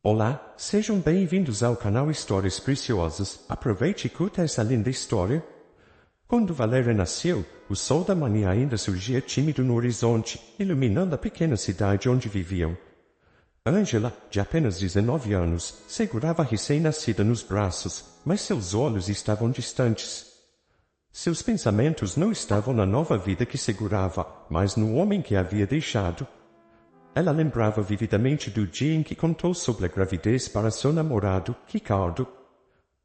Olá, sejam bem-vindos ao canal Histórias Preciosas. Aproveite e curta essa linda história. Quando Valéria nasceu, o sol da manhã ainda surgia tímido no horizonte, iluminando a pequena cidade onde viviam. Ângela, de apenas 19 anos, segurava a recém-nascida nos braços, mas seus olhos estavam distantes. Seus pensamentos não estavam na nova vida que segurava, mas no homem que a havia deixado. Ela lembrava vividamente do dia em que contou sobre a gravidez para seu namorado, Ricardo.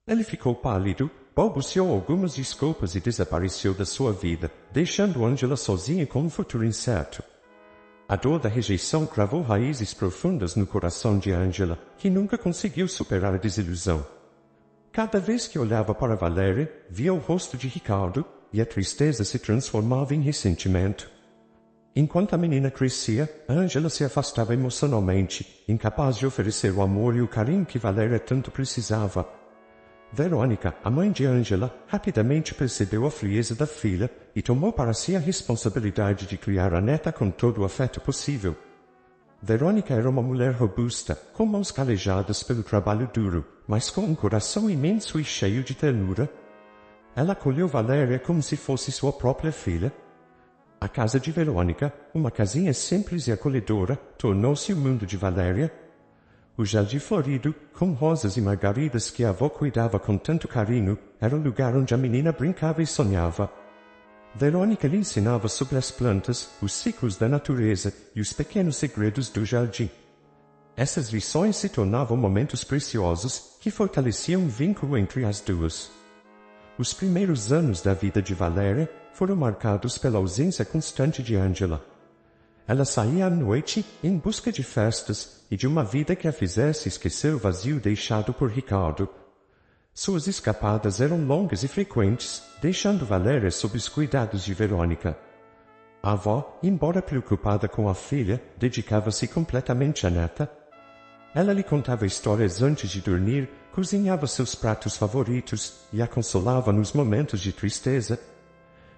Ele ficou pálido, balbuciou algumas desculpas e desapareceu da sua vida, deixando Ângela sozinha com um futuro incerto. A dor da rejeição cravou raízes profundas no coração de Ângela, que nunca conseguiu superar a desilusão. Cada vez que olhava para Valéria, via o rosto de Ricardo, e a tristeza se transformava em ressentimento. Enquanto a menina crescia, Ângela se afastava emocionalmente, incapaz de oferecer o amor e o carinho que Valéria tanto precisava. Verônica, a mãe de Ângela, rapidamente percebeu a frieza da filha e tomou para si a responsabilidade de criar a neta com todo o afeto possível. Verônica era uma mulher robusta, com mãos calejadas pelo trabalho duro, mas com um coração imenso e cheio de ternura. Ela acolheu Valéria como se fosse sua própria filha. A casa de Verônica, uma casinha simples e acolhedora, tornou-se o mundo de Valéria. O jardim florido, com rosas e margaridas que a avó cuidava com tanto carinho, era o lugar onde a menina brincava e sonhava. Verônica lhe ensinava sobre as plantas, os ciclos da natureza e os pequenos segredos do jardim. Essas lições se tornavam momentos preciosos que fortaleciam o vínculo entre as duas. Os primeiros anos da vida de Valéria foram marcados pela ausência constante de Ângela. Ela saía à noite em busca de festas e de uma vida que a fizesse esquecer o vazio deixado por Ricardo. Suas escapadas eram longas e frequentes, deixando Valéria sob os cuidados de Verônica. A avó, embora preocupada com a filha, dedicava-se completamente à neta. Ela lhe contava histórias antes de dormir, cozinhava seus pratos favoritos e a consolava nos momentos de tristeza.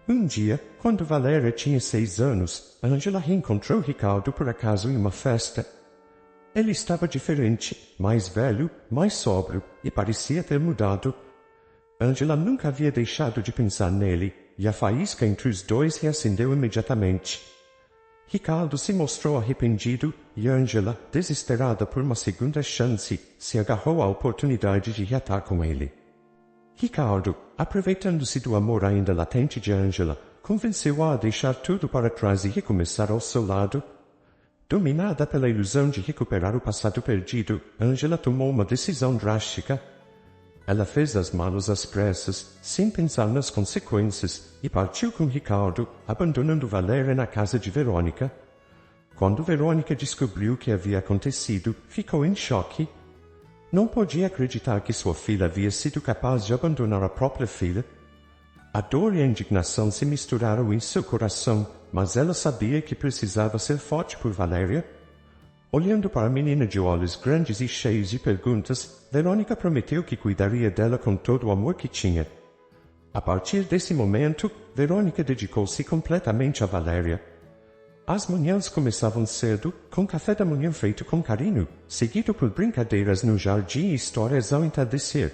Um dia, quando Valéria tinha 6 anos, Ângela reencontrou Ricardo por acaso em uma festa. Ele estava diferente, mais velho, mais sóbrio, e parecia ter mudado. Ângela nunca havia deixado de pensar nele, e a faísca entre os dois reacendeu imediatamente. Ricardo se mostrou arrependido, e Ângela, desesperada por uma segunda chance, se agarrou à oportunidade de reatar com ele. Ricardo, aproveitando-se do amor ainda latente de Ângela, convenceu-a a deixar tudo para trás e recomeçar ao seu lado. Dominada pela ilusão de recuperar o passado perdido, Ângela tomou uma decisão drástica. Ela fez as malas às pressas, sem pensar nas consequências, e partiu com Ricardo, abandonando Valéria na casa de Verônica. Quando Verônica descobriu o que havia acontecido, ficou em choque. Não podia acreditar que sua filha havia sido capaz de abandonar a própria filha. A dor e a indignação se misturaram em seu coração, mas ela sabia que precisava ser forte por Valéria. Olhando para a menina de olhos grandes e cheios de perguntas, Verônica prometeu que cuidaria dela com todo o amor que tinha. A partir desse momento, Verônica dedicou-se completamente a Valéria. As manhãs começavam cedo, com café da manhã feito com carinho, seguido por brincadeiras no jardim e histórias ao entardecer.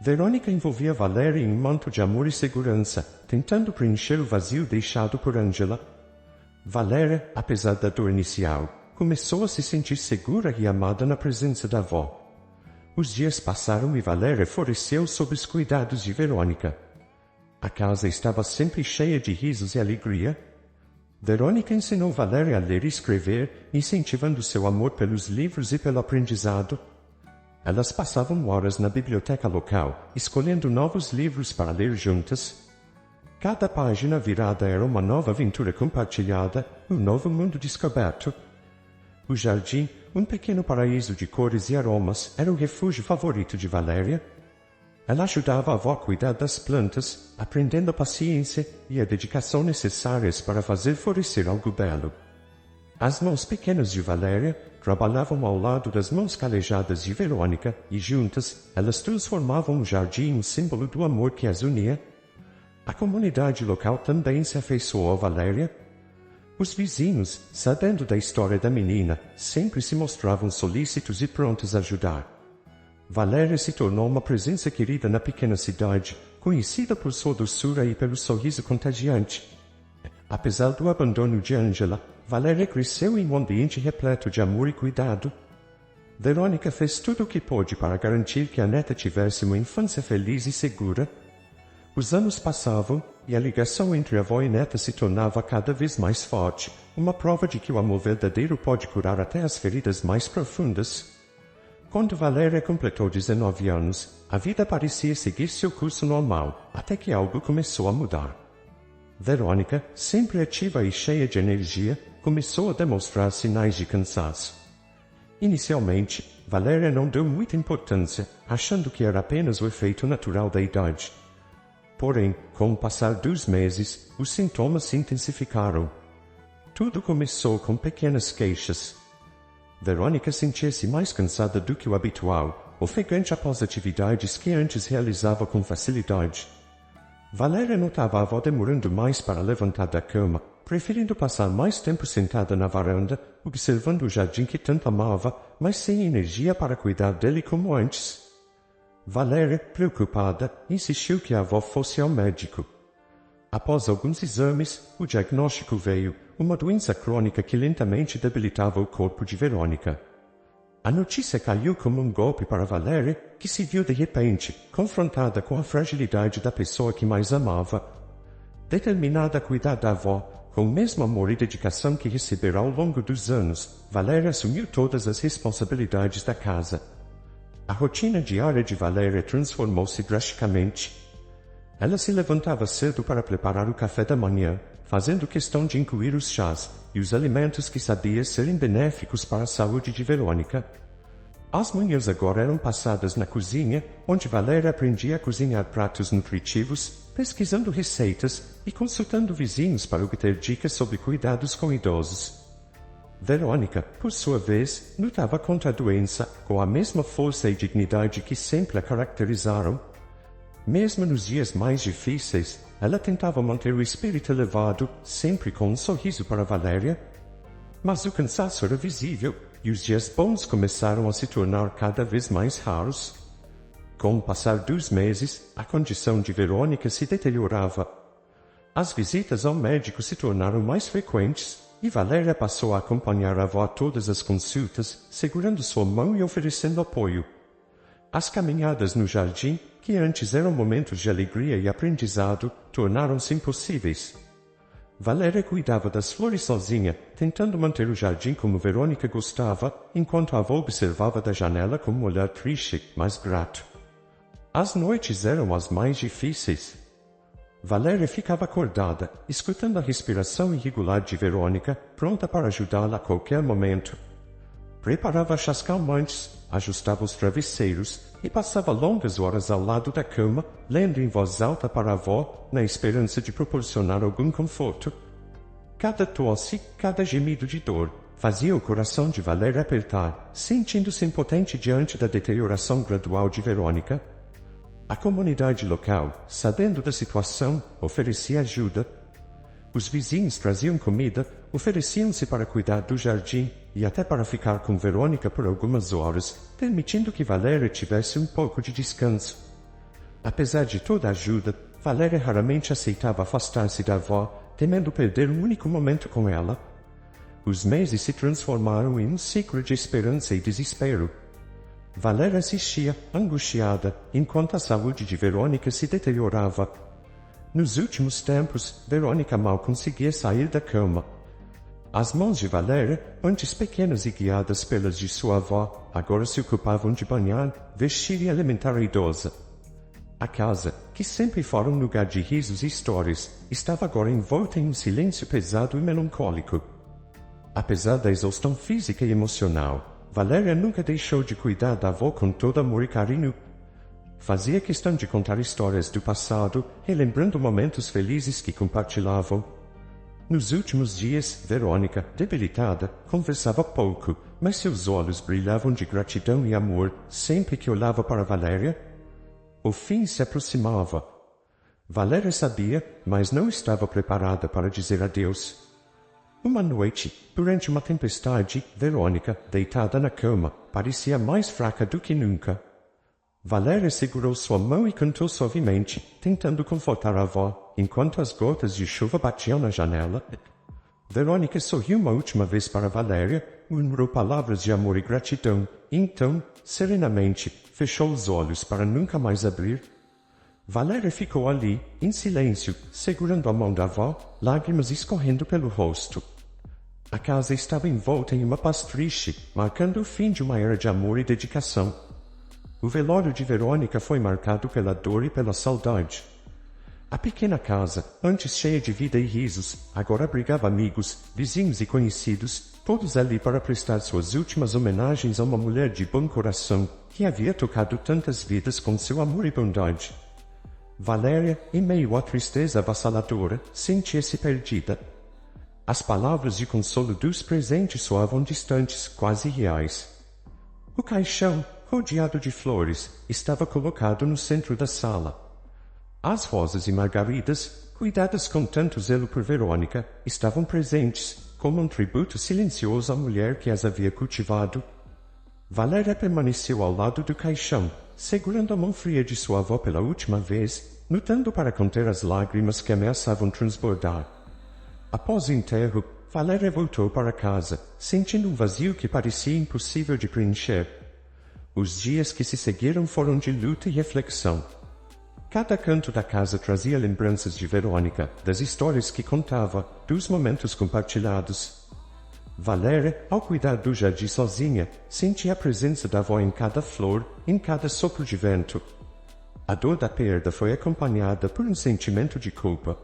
Verônica envolvia Valéria em um manto de amor e segurança, tentando preencher o vazio deixado por Ângela. Valéria, apesar da dor inicial, começou a se sentir segura e amada na presença da avó. Os dias passaram e Valéria floresceu sob os cuidados de Verônica. A casa estava sempre cheia de risos e alegria. Verônica ensinou Valéria a ler e escrever, incentivando seu amor pelos livros e pelo aprendizado. Elas passavam horas na biblioteca local, escolhendo novos livros para ler juntas. Cada página virada era uma nova aventura compartilhada, um novo mundo descoberto. O jardim, um pequeno paraíso de cores e aromas, era o refúgio favorito de Valéria. Ela ajudava a avó a cuidar das plantas, aprendendo a paciência e a dedicação necessárias para fazer florescer algo belo. As mãos pequenas de Valéria trabalhavam ao lado das mãos calejadas de Verônica e juntas, elas transformavam o jardim em um símbolo do amor que as unia. A comunidade local também se afeiçoou a Valéria. Os vizinhos, sabendo da história da menina, sempre se mostravam solícitos e prontos a ajudar. Valéria se tornou uma presença querida na pequena cidade, conhecida por sua doçura e pelo sorriso contagiante. Apesar do abandono de Angela, Valéria cresceu em um ambiente repleto de amor e cuidado. Verônica fez tudo o que pôde para garantir que a neta tivesse uma infância feliz e segura. Os anos passavam, e a ligação entre avó e neta se tornava cada vez mais forte, uma prova de que o amor verdadeiro pode curar até as feridas mais profundas. Quando Valéria completou 19 anos, a vida parecia seguir seu curso normal, até que algo começou a mudar. Verônica, sempre ativa e cheia de energia, começou a demonstrar sinais de cansaço. Inicialmente, Valéria não deu muita importância, achando que era apenas o efeito natural da idade. Porém, com o passar dos meses, os sintomas se intensificaram. Tudo começou com pequenas queixas. Verônica sentia-se mais cansada do que o habitual, ofegante após atividades que antes realizava com facilidade. Valéria notava a avó demorando mais para levantar da cama, preferindo passar mais tempo sentada na varanda, observando o jardim que tanto amava, mas sem energia para cuidar dele como antes. Valéria, preocupada, insistiu que a avó fosse ao médico. Após alguns exames, o diagnóstico veio, uma doença crônica que lentamente debilitava o corpo de Verônica. A notícia caiu como um golpe para Valéria, que se viu de repente, confrontada com a fragilidade da pessoa que mais amava. Determinada a cuidar da avó, com o mesmo amor e dedicação que recebera ao longo dos anos, Valéria assumiu todas as responsabilidades da casa. A rotina diária de Valéria transformou-se drasticamente. Ela se levantava cedo para preparar o café da manhã, fazendo questão de incluir os chás e os alimentos que sabia serem benéficos para a saúde de Verônica. As manhãs agora eram passadas na cozinha, onde Valéria aprendia a cozinhar pratos nutritivos, pesquisando receitas e consultando vizinhos para obter dicas sobre cuidados com idosos. Verônica, por sua vez, lutava contra a doença com a mesma força e dignidade que sempre a caracterizaram. Mesmo nos dias mais difíceis, ela tentava manter o espírito elevado, sempre com um sorriso para Valéria. Mas o cansaço era visível, e os dias bons começaram a se tornar cada vez mais raros. Com o passar dos meses, a condição de Verônica se deteriorava. As visitas ao médico se tornaram mais frequentes, e Valéria passou a acompanhar a avó a todas as consultas, segurando sua mão e oferecendo apoio. As caminhadas no jardim, que antes eram momentos de alegria e aprendizado, tornaram-se impossíveis. Valéria cuidava das flores sozinha, tentando manter o jardim como Verônica gostava, enquanto a avó observava da janela com um olhar triste, mas grato. As noites eram as mais difíceis. Valéria ficava acordada, escutando a respiração irregular de Verônica, pronta para ajudá-la a qualquer momento. Preparava chás calmantes, ajustava os travesseiros e passava longas horas ao lado da cama, lendo em voz alta para a avó, na esperança de proporcionar algum conforto. Cada tosse, cada gemido de dor, fazia o coração de Valéria apertar, sentindo-se impotente diante da deterioração gradual de Verônica. A comunidade local, sabendo da situação, oferecia ajuda. Os vizinhos traziam comida, ofereciam-se para cuidar do jardim e até para ficar com Verônica por algumas horas, permitindo que Valéria tivesse um pouco de descanso. Apesar de toda a ajuda, Valéria raramente aceitava afastar-se da avó, temendo perder um único momento com ela. Os meses se transformaram em um ciclo de esperança e desespero. Valéria assistia, angustiada, enquanto a saúde de Verônica se deteriorava. Nos últimos tempos, Verônica mal conseguia sair da cama. As mãos de Valéria, antes pequenas e guiadas pelas de sua avó, agora se ocupavam de banhar, vestir e alimentar a idosa. A casa, que sempre fora um lugar de risos e histórias, estava agora envolta em um silêncio pesado e melancólico. Apesar da exaustão física e emocional, Valéria nunca deixou de cuidar da avó com todo amor e carinho. Fazia questão de contar histórias do passado, relembrando momentos felizes que compartilhavam. Nos últimos dias, Verônica, debilitada, conversava pouco, mas seus olhos brilhavam de gratidão e amor sempre que olhava para Valéria. O fim se aproximava. Valéria sabia, mas não estava preparada para dizer adeus. Uma noite, durante uma tempestade, Verônica, deitada na cama, parecia mais fraca do que nunca. Valéria segurou sua mão e cantou suavemente, tentando confortar a avó, enquanto as gotas de chuva batiam na janela. Verônica sorriu uma última vez para Valéria, murmurou palavras de amor e gratidão, e então, serenamente, fechou os olhos para nunca mais abrir. Valéria ficou ali, em silêncio, segurando a mão da avó, lágrimas escorrendo pelo rosto. A casa estava envolta em uma paz triste, marcando o fim de uma era de amor e dedicação. O velório de Verônica foi marcado pela dor e pela saudade. A pequena casa, antes cheia de vida e risos, agora abrigava amigos, vizinhos e conhecidos, todos ali para prestar suas últimas homenagens a uma mulher de bom coração, que havia tocado tantas vidas com seu amor e bondade. Valéria, em meio à tristeza avassaladora, sentia-se perdida. As palavras de consolo dos presentes soavam distantes, quase reais. O caixão, rodeado de flores, estava colocado no centro da sala. As rosas e margaridas, cuidadas com tanto zelo por Verônica, estavam presentes, como um tributo silencioso à mulher que as havia cultivado. Valéria permaneceu ao lado do caixão, segurando a mão fria de sua avó pela última vez, lutando para conter as lágrimas que ameaçavam transbordar. Após o enterro, Valéria voltou para casa, sentindo um vazio que parecia impossível de preencher. Os dias que se seguiram foram de luta e reflexão. Cada canto da casa trazia lembranças de Verônica, das histórias que contava, dos momentos compartilhados. Valéria, ao cuidar do jardim sozinha, sentia a presença da avó em cada flor, em cada sopro de vento. A dor da perda foi acompanhada por um sentimento de culpa.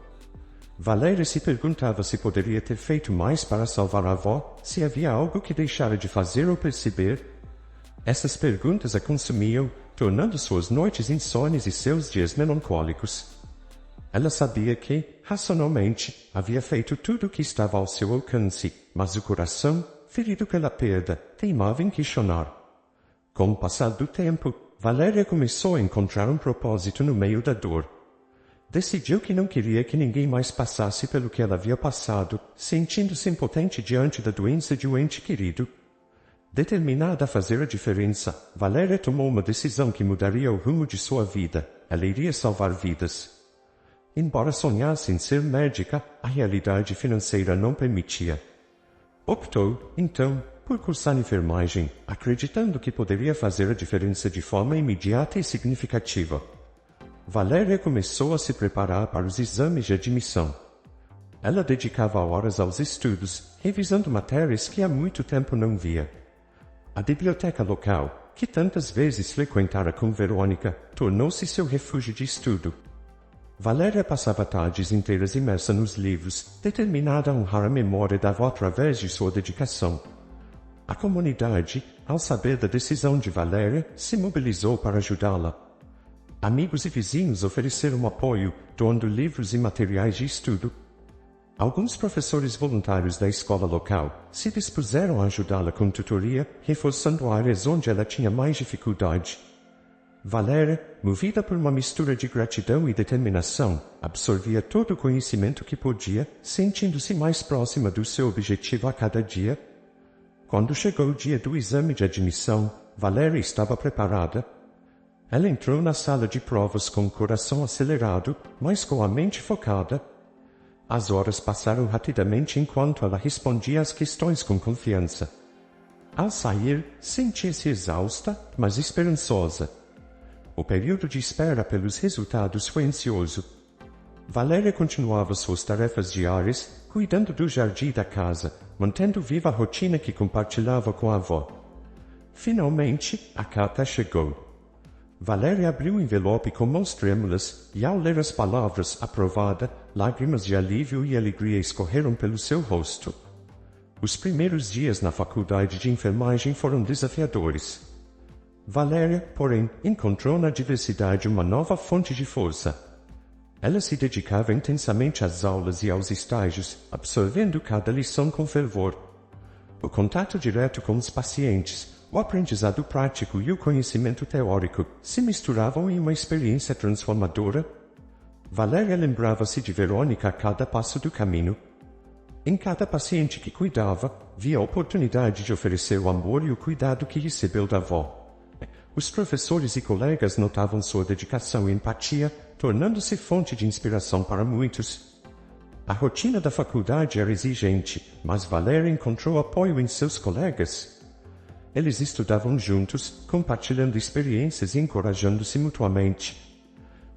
Valéria se perguntava se poderia ter feito mais para salvar a avó, se havia algo que deixara de fazer ou perceber. Essas perguntas a consumiam, tornando suas noites insones e seus dias melancólicos. Ela sabia que, racionalmente, havia feito tudo o que estava ao seu alcance, mas o coração, ferido pela perda, teimava em questionar. Com o passar do tempo, Valéria começou a encontrar um propósito no meio da dor. Decidiu que não queria que ninguém mais passasse pelo que ela havia passado, sentindo-se impotente diante da doença de um ente querido. Determinada a fazer a diferença, Valéria tomou uma decisão que mudaria o rumo de sua vida. Ela iria salvar vidas. Embora sonhasse em ser médica, a realidade financeira não permitia. Optou, então, por cursar enfermagem, acreditando que poderia fazer a diferença de forma imediata e significativa. Valéria começou a se preparar para os exames de admissão. Ela dedicava horas aos estudos, revisando matérias que há muito tempo não via. A biblioteca local, que tantas vezes frequentara com Verônica, tornou-se seu refúgio de estudo. Valéria passava tardes inteiras imersa nos livros, determinada a honrar a memória da avó através de sua dedicação. A comunidade, ao saber da decisão de Valéria, se mobilizou para ajudá-la. Amigos e vizinhos ofereceram apoio, doando livros e materiais de estudo. Alguns professores voluntários da escola local se dispuseram a ajudá-la com tutoria, reforçando áreas onde ela tinha mais dificuldade. Valéria, movida por uma mistura de gratidão e determinação, absorvia todo o conhecimento que podia, sentindo-se mais próxima do seu objetivo a cada dia. Quando chegou o dia do exame de admissão, Valéria estava preparada. Ela entrou na sala de provas com o coração acelerado, mas com a mente focada. As horas passaram rapidamente enquanto ela respondia às questões com confiança. Ao sair, sentia-se exausta, mas esperançosa. O período de espera pelos resultados foi ansioso. Valéria continuava suas tarefas diárias, cuidando do jardim da casa, mantendo viva a rotina que compartilhava com a avó. Finalmente, a carta chegou. Valéria abriu o envelope com mãos trêmulas, e ao ler as palavras aprovada, lágrimas de alívio e alegria escorreram pelo seu rosto. Os primeiros dias na faculdade de enfermagem foram desafiadores. Valéria, porém, encontrou na diversidade uma nova fonte de força. Ela se dedicava intensamente às aulas e aos estágios, absorvendo cada lição com fervor. O contato direto com os pacientes, o aprendizado prático e o conhecimento teórico se misturavam em uma experiência transformadora. Valéria lembrava-se de Verônica a cada passo do caminho. Em cada paciente que cuidava, via a oportunidade de oferecer o amor e o cuidado que recebeu da avó. Os professores e colegas notavam sua dedicação e empatia, tornando-se fonte de inspiração para muitos. A rotina da faculdade era exigente, mas Valéria encontrou apoio em seus colegas. Eles estudavam juntos, compartilhando experiências e encorajando-se mutuamente.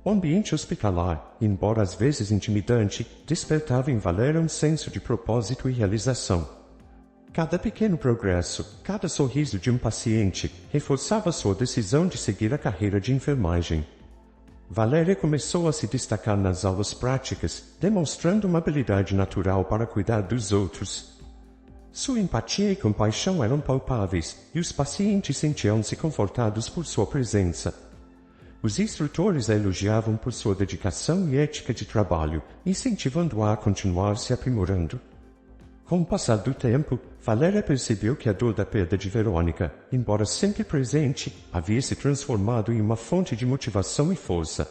O ambiente hospitalar, embora às vezes intimidante, despertava em Valéria um senso de propósito e realização. Cada pequeno progresso, cada sorriso de um paciente, reforçava sua decisão de seguir a carreira de enfermagem. Valéria começou a se destacar nas aulas práticas, demonstrando uma habilidade natural para cuidar dos outros. Sua empatia e compaixão eram palpáveis, e os pacientes sentiam-se confortados por sua presença. Os instrutores a elogiavam por sua dedicação e ética de trabalho, incentivando-a a continuar se aprimorando. Com o passar do tempo, Valéria percebeu que a dor da perda de Verônica, embora sempre presente, havia se transformado em uma fonte de motivação e força.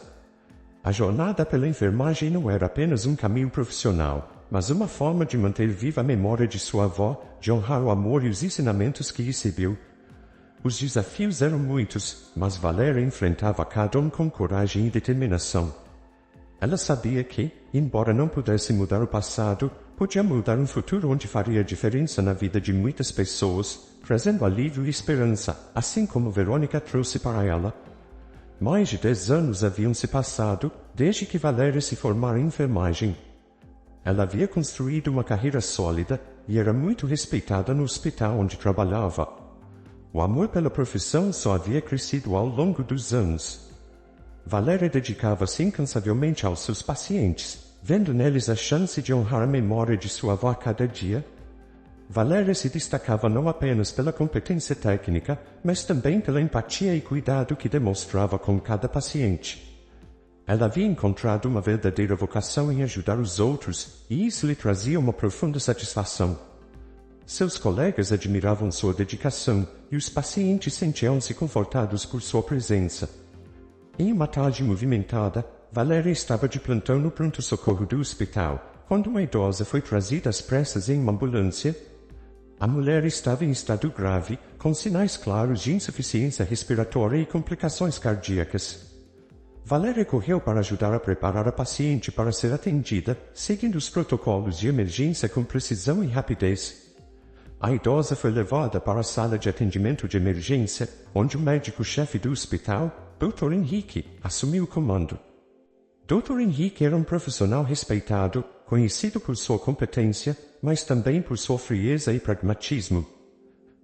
A jornada pela enfermagem não era apenas um caminho profissional, mas uma forma de manter viva a memória de sua avó, de honrar o amor e os ensinamentos que recebeu. Os desafios eram muitos, mas Valéria enfrentava cada um com coragem e determinação. Ela sabia que, embora não pudesse mudar o passado, podia mudar um futuro onde faria diferença na vida de muitas pessoas, trazendo alívio e esperança, assim como Verônica trouxe para ela. Mais de 10 anos haviam se passado, desde que Valéria se formara em enfermagem. Ela havia construído uma carreira sólida, e era muito respeitada no hospital onde trabalhava. O amor pela profissão só havia crescido ao longo dos anos. Valéria dedicava-se incansavelmente aos seus pacientes, vendo neles a chance de honrar a memória de sua avó a cada dia. Valéria se destacava não apenas pela competência técnica, mas também pela empatia e cuidado que demonstrava com cada paciente. Ela havia encontrado uma verdadeira vocação em ajudar os outros, e isso lhe trazia uma profunda satisfação. Seus colegas admiravam sua dedicação, e os pacientes sentiam-se confortados por sua presença. Em uma tarde movimentada, Valéria estava de plantão no pronto-socorro do hospital, quando uma idosa foi trazida às pressas em uma ambulância. A mulher estava em estado grave, com sinais claros de insuficiência respiratória e complicações cardíacas. Valéria correu para ajudar a preparar a paciente para ser atendida, seguindo os protocolos de emergência com precisão e rapidez. A idosa foi levada para a sala de atendimento de emergência, onde o médico-chefe do hospital, Dr. Henrique, assumiu o comando. Dr. Henrique era um profissional respeitado, conhecido por sua competência, mas também por sua frieza e pragmatismo.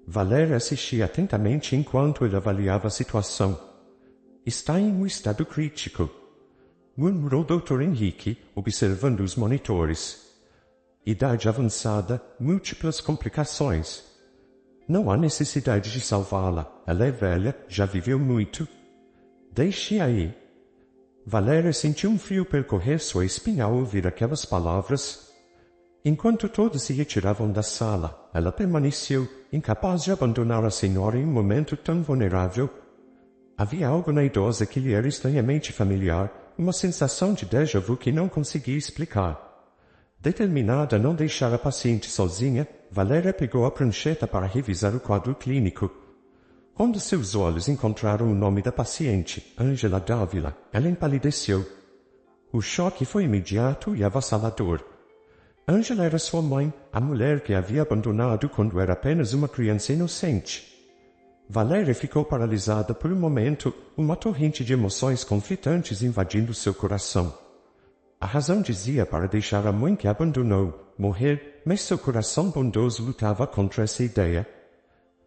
Valéria assistia atentamente enquanto ele avaliava a situação. Está em um estado crítico, murmurou Dr. Henrique, observando os monitores. Idade avançada, múltiplas complicações. Não há necessidade de salvá-la, ela é velha, já viveu muito. Deixe aí. Valéria sentiu um frio percorrer sua espinha ao ouvir aquelas palavras. Enquanto todos se retiravam da sala, ela permaneceu, incapaz de abandonar a senhora em um momento tão vulnerável. Havia algo na idosa que lhe era estranhamente familiar, uma sensação de déjà vu que não conseguia explicar. Determinada a não deixar a paciente sozinha, Valéria pegou a prancheta para revisar o quadro clínico. Quando seus olhos encontraram o nome da paciente, Ângela Dávila, ela empalideceu. O choque foi imediato e avassalador. Ângela era sua mãe, a mulher que a havia abandonado quando era apenas uma criança inocente. Valéria ficou paralisada por um momento, uma torrente de emoções conflitantes invadindo seu coração. A razão dizia para deixar a mãe que a abandonou morrer, mas seu coração bondoso lutava contra essa ideia.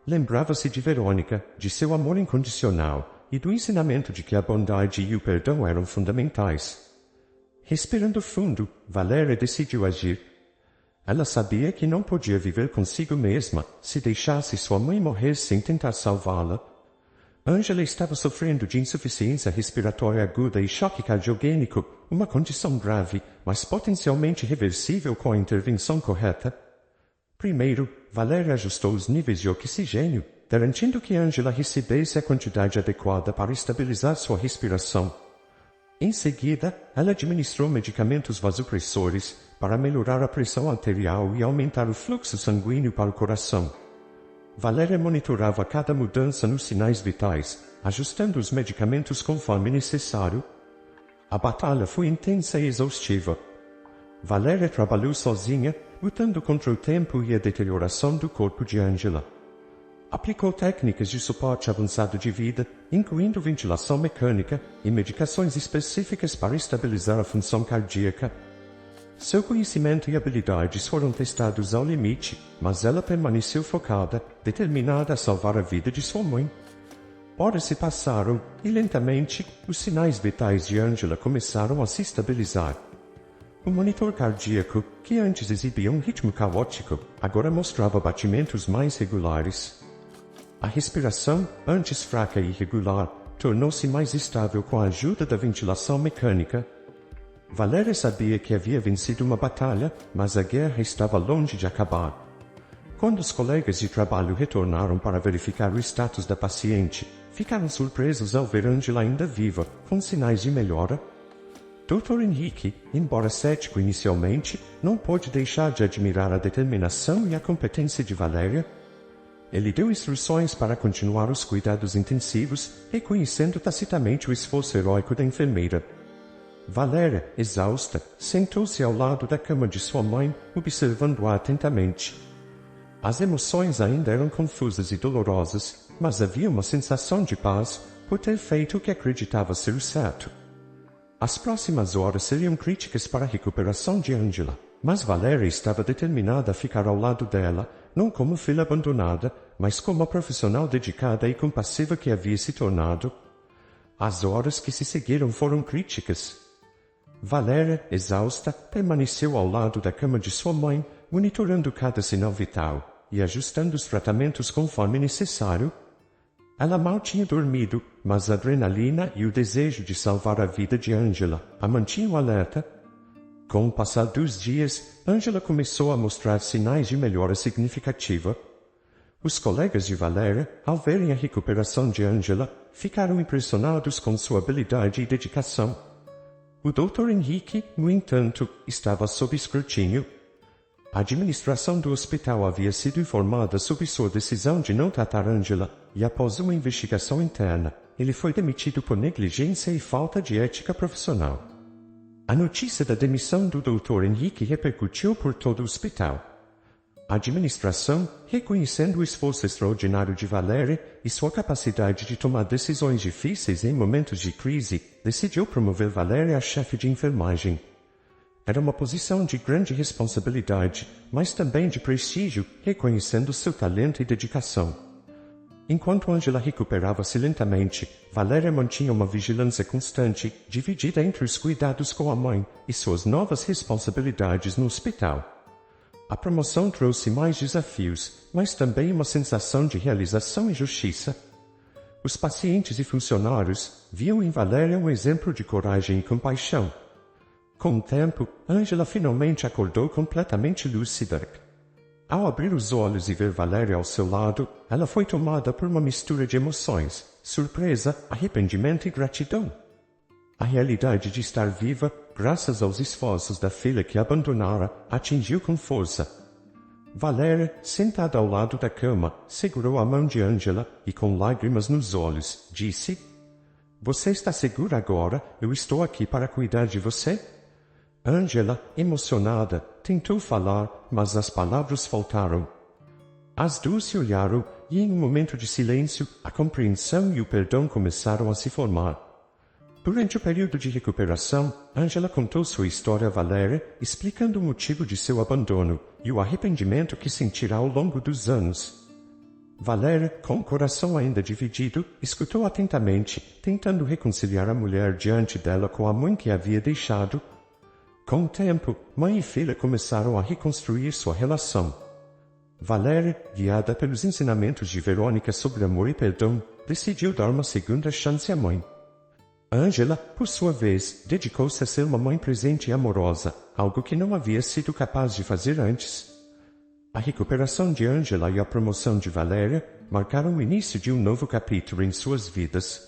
Lembrava-se de Verônica, de seu amor incondicional, e do ensinamento de que a bondade e o perdão eram fundamentais. Respirando fundo, Valéria decidiu agir. Ela sabia que não podia viver consigo mesma se deixasse sua mãe morrer sem tentar salvá-la. Ângela estava sofrendo de insuficiência respiratória aguda e choque cardiogênico, uma condição grave, mas potencialmente reversível com a intervenção correta. Primeiro, Valéria ajustou os níveis de oxigênio, garantindo que Ângela recebesse a quantidade adequada para estabilizar sua respiração. Em seguida, ela administrou medicamentos vasopressores, para melhorar a pressão arterial e aumentar o fluxo sanguíneo para o coração. Valéria monitorava cada mudança nos sinais vitais, ajustando os medicamentos conforme necessário. A batalha foi intensa e exaustiva. Valéria trabalhou sozinha, lutando contra o tempo e a deterioração do corpo de Angela. Aplicou técnicas de suporte avançado de vida, incluindo ventilação mecânica e medicações específicas para estabilizar a função cardíaca. Seu conhecimento e habilidades foram testados ao limite, mas ela permaneceu focada, determinada a salvar a vida de sua mãe. Horas se passaram, e lentamente, os sinais vitais de Angela começaram a se estabilizar. O monitor cardíaco, que antes exibia um ritmo caótico, agora mostrava batimentos mais regulares. A respiração, antes fraca e irregular, tornou-se mais estável com a ajuda da ventilação mecânica. Valéria sabia que havia vencido uma batalha, mas a guerra estava longe de acabar. Quando os colegas de trabalho retornaram para verificar o status da paciente, ficaram surpresos ao ver Angela ainda viva, com sinais de melhora. Dr. Henrique, embora cético inicialmente, não pôde deixar de admirar a determinação e a competência de Valéria. Ele deu instruções para continuar os cuidados intensivos, reconhecendo tacitamente o esforço heróico da enfermeira. Valéria, exausta, sentou-se ao lado da cama de sua mãe, observando-a atentamente. As emoções ainda eram confusas e dolorosas, mas havia uma sensação de paz por ter feito o que acreditava ser o certo. As próximas horas seriam críticas para a recuperação de Angela, mas Valéria estava determinada a ficar ao lado dela, não como filha abandonada, mas como a profissional dedicada e compassiva que havia se tornado. As horas que se seguiram foram críticas. Valéria, exausta, permaneceu ao lado da cama de sua mãe, monitorando cada sinal vital e ajustando os tratamentos conforme necessário. Ela mal tinha dormido, mas a adrenalina e o desejo de salvar a vida de Angela a mantinham alerta. Com o passar dos dias, Angela começou a mostrar sinais de melhora significativa. Os colegas de Valéria, ao verem a recuperação de Angela, ficaram impressionados com sua habilidade e dedicação. O Dr. Henrique, no entanto, estava sob escrutínio. A administração do hospital havia sido informada sobre sua decisão de não tratar Angela, e após uma investigação interna, ele foi demitido por negligência e falta de ética profissional. A notícia da demissão do Dr. Henrique repercutiu por todo o hospital. A administração, reconhecendo o esforço extraordinário de Valéria e sua capacidade de tomar decisões difíceis em momentos de crise, decidiu promover Valéria a chefe de enfermagem. Era uma posição de grande responsabilidade, mas também de prestígio, reconhecendo seu talento e dedicação. Enquanto Angela recuperava-se lentamente, Valéria mantinha uma vigilância constante, dividida entre os cuidados com a mãe e suas novas responsabilidades no hospital. A promoção trouxe mais desafios, mas também uma sensação de realização e justiça. Os pacientes e funcionários viam em Valéria um exemplo de coragem e compaixão. Com o tempo, Angela finalmente acordou completamente lúcida. Ao abrir os olhos e ver Valéria ao seu lado, ela foi tomada por uma mistura de emoções, surpresa, arrependimento e gratidão. A realidade de estar viva, graças aos esforços da filha que abandonara, atingiu com força. Valéria, sentada ao lado da cama, segurou a mão de Angela e, com lágrimas nos olhos, disse: "Você está segura agora? Eu estou aqui para cuidar de você?" Angela, emocionada, tentou falar, mas as palavras faltaram. As duas se olharam, e em um momento de silêncio, a compreensão e o perdão começaram a se formar. Durante o período de recuperação, Angela contou sua história a Valéria, explicando o motivo de seu abandono e o arrependimento que sentirá ao longo dos anos. Valéria, com o coração ainda dividido, escutou atentamente, tentando reconciliar a mulher diante dela com a mãe que havia deixado. Com o tempo, mãe e filha começaram a reconstruir sua relação. Valéria, guiada pelos ensinamentos de Verônica sobre amor e perdão, decidiu dar uma segunda chance à mãe. Angela, por sua vez, dedicou-se a ser uma mãe presente e amorosa, algo que não havia sido capaz de fazer antes. A recuperação de Angela e a promoção de Valéria marcaram o início de um novo capítulo em suas vidas.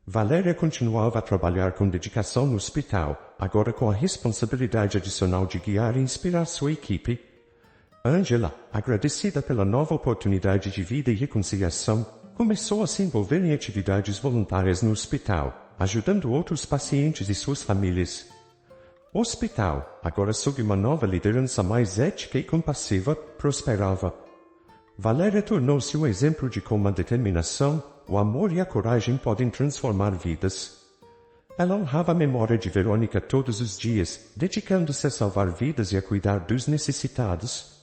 Valéria continuava a trabalhar com dedicação no hospital, agora com a responsabilidade adicional de guiar e inspirar sua equipe. Angela, agradecida pela nova oportunidade de vida e reconciliação, começou a se envolver em atividades voluntárias no hospital, ajudando outros pacientes e suas famílias. O hospital, agora sob uma nova liderança mais ética e compassiva, prosperava. Valéria tornou-se um exemplo de como a determinação, o amor e a coragem podem transformar vidas. Ela honrava a memória de Verônica todos os dias, dedicando-se a salvar vidas e a cuidar dos necessitados.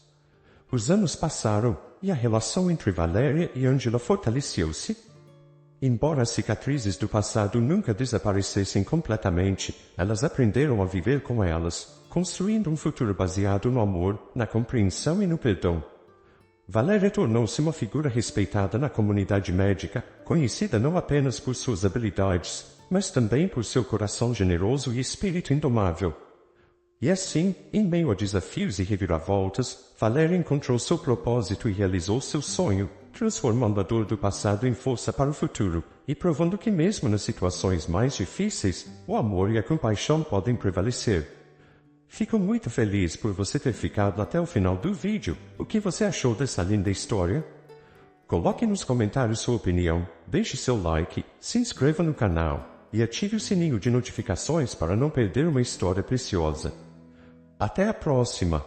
Os anos passaram, e a relação entre Valéria e Angela fortaleceu-se. Embora as cicatrizes do passado nunca desaparecessem completamente, elas aprenderam a viver com elas, construindo um futuro baseado no amor, na compreensão e no perdão. Valéria tornou-se uma figura respeitada na comunidade médica, conhecida não apenas por suas habilidades, mas também por seu coração generoso e espírito indomável. E assim, em meio a desafios e reviravoltas, Valéria encontrou seu propósito e realizou seu sonho, transformando a dor do passado em força para o futuro, e provando que mesmo nas situações mais difíceis, o amor e a compaixão podem prevalecer. Fico muito feliz por você ter ficado até o final do vídeo. O que você achou dessa linda história? Coloque nos comentários sua opinião, deixe seu like, se inscreva no canal e ative o sininho de notificações para não perder uma história preciosa. Até a próxima!